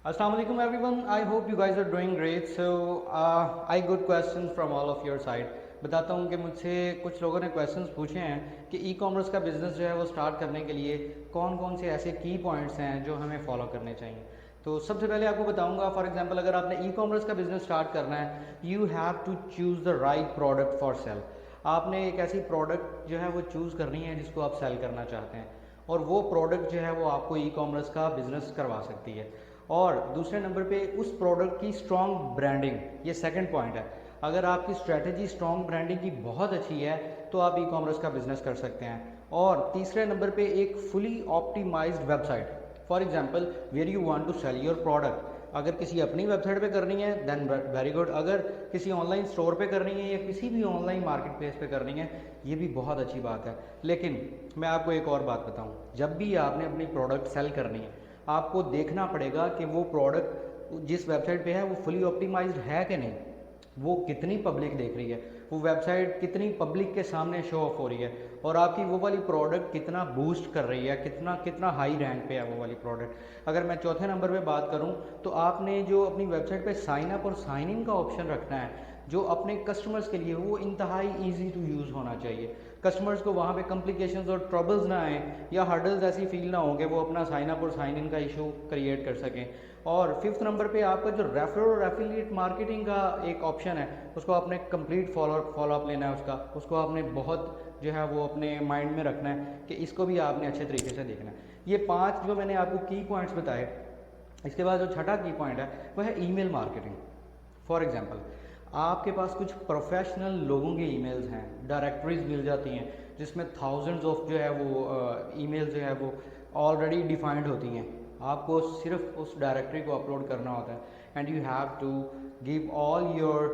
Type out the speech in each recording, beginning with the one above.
Assalamu alaikum everyone. I hope you guys are doing great. So I got questions from all of your side. बताता हूँ कि मुझसे कुछ लोगों ने क्वेश्चंस पूछे हैं कि ई कॉमर्स का बिज़नेस जो है वो स्टार्ट करने के लिए कौन कौन से ऐसे की पॉइंट्स हैं जो हमें फॉलो करने चाहिए। तो सबसे पहले आपको बताऊंगा, फॉर एग्जांपल अगर आपने ई कॉमर्स का बिज़नेस स्टार्ट करना है, you have to choose the right product for sale. आपने एक ऐसी प्रोडक्ट जो है वो चूज़ करनी है जिसको आप सेल करना चाहते हैं, और वो प्रोडक्ट जो है वो आपको ई कॉमर्स का बिज़नेस करवा सकती है। और दूसरे नंबर पे उस प्रोडक्ट की स्ट्रॉन्ग ब्रांडिंग, ये सेकंड पॉइंट है। अगर आपकी स्ट्रेटजी स्ट्रॉन्ग ब्रांडिंग की बहुत अच्छी है तो आप ई कॉमर्स का बिजनेस कर सकते हैं। और तीसरे नंबर पे एक fully optimised website, for example where you want to sell your product. अगर किसी अपनी वेबसाइट पे करनी है देन वेरी गुड, अगर किसी ऑनलाइन स्टोर पे करनी है या किसी भी ऑनलाइन मार्केट प्लेस पे करनी है, ये भी बहुत अच्छी बात है। लेकिन मैं आपको एक और बात बताऊँ, जब भी आपने अपनी प्रोडक्ट सेल करनी है आपको देखना पड़ेगा कि वो प्रोडक्ट जिस वेबसाइट पे है वो फुली ऑप्टिमाइज्ड है कि नहीं, वो कितनी पब्लिक देख रही है, वो वेबसाइट कितनी पब्लिक के सामने शो ऑफ हो रही है, और आपकी वो वाली प्रोडक्ट कितना बूस्ट कर रही है, कितना कितना हाई रैंक पे है वो वाली प्रोडक्ट। अगर मैं चौथे नंबर पे बात करूं तो आपने जो अपनी वेबसाइट पे साइन अप और साइन इन का ऑप्शन रखना है जो अपने कस्टमर्स के लिए वो इंतहाई ईजी टू यूज़ होना चाहिए। कस्टमर्स को वहाँ पे कॉम्प्लिकेशंस और ट्रबल्स ना आए या हर्डल्स ऐसी फील ना हो कि वो अपना साइन अप और साइन इन का इशू क्रिएट कर सकें। और फिफ्थ नंबर पे आपका जो रेफरल और एफिलिएट मार्केटिंग का एक ऑप्शन है उसको आपने कंप्लीट फॉलो अप लेना है, उसको आपने बहुत जो है वो अपने माइंड में रखना है कि इसको भी आपने अच्छे तरीके से देखना है। ये 5 जो मैंने आपको की पॉइंट्स बताए, इसके बाद जो छठा की पॉइंट है वह है ईमेल मार्केटिंग। फॉर एग्जांपल आपके पास कुछ प्रोफेशनल लोगों के ईमेल्स हैं, डायरेक्टरीज मिल जाती हैं जिसमें थाउजेंड्स ऑफ जो है वो ईमेल जो है वो ऑलरेडी डिफाइंड होती हैं। आपको सिर्फ उस डायरेक्टरी को अपलोड करना होता है and you have to give all your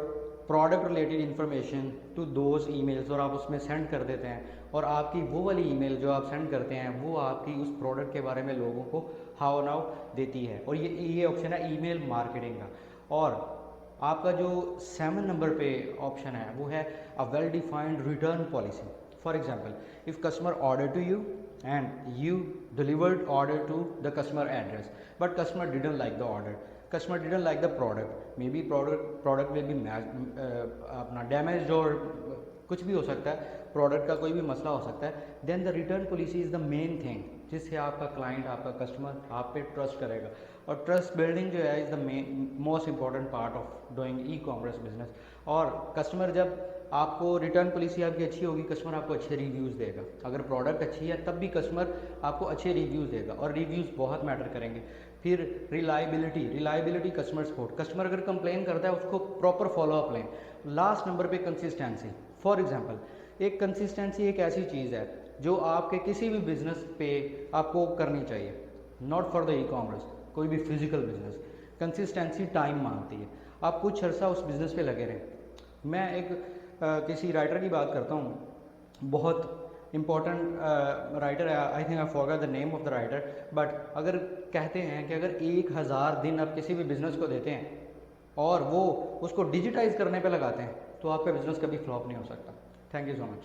product related information to those emails, और आप उसमें सेंड कर देते हैं। और आपकी वो वाली ईमेल जो आप सेंड करते हैं वो आपकी उस प्रोडक्ट के बारे में लोगों को हाउ नाउ देती है, और ये ऑप्शन है ईमेल मार्केटिंग का। और आपका जो 7 नंबर पे ऑप्शन है वो है a well defined return policy. For example if customer order to you and you delivered order to the customer address but customer didn't like the order, customer didn't like the product, maybe product में भी अपना damage और कुछ भी हो सकता है, product का कोई भी मसला हो सकता है, then the return policy is the main thing जिससे आपका क्लाइंट, आपका कस्टमर आप पे ट्रस्ट करेगा। और ट्रस्ट बिल्डिंग जो है is the main most important part of doing e commerce business. और कस्टमर जब आपको रिटर्न पॉलिसी आपकी अच्छी होगी, कस्टमर आपको अच्छे रिव्यूज़ देगा। अगर प्रोडक्ट अच्छी है तब भी कस्टमर आपको अच्छे रिव्यूज़ देगा, और रिव्यूज़ बहुत मैटर करेंगे। फिर रिलायबिलिटी कस्टमर सपोर्ट, कस्टमर अगर कंप्लेन करता है उसको प्रॉपर फॉलोअप लें। लास्ट नंबर पे कंसिस्टेंसी। फॉर एग्जांपल एक कंसिस्टेंसी एक ऐसी चीज़ है जो आपके किसी भी बिजनेस पे आपको करनी चाहिए, not for the e commerce, कोई भी फिजिकल बिजनेस। कंसिस्टेंसी टाइम मांगती है, आप कुछ अर्सा उस बिज़नेस पे लगे रहें। मैं एक किसी राइटर की बात करता हूँ, बहुत इम्पॉर्टेंट राइटर है, I think I forgot the name of the writer, but अगर कहते हैं कि अगर 1000 दिन आप किसी भी बिज़नेस को देते हैं और वो उसको डिजिटाइज करने पे लगाते हैं तो आपका बिज़नेस कभी फ्लॉप नहीं हो सकता। Thank you so much.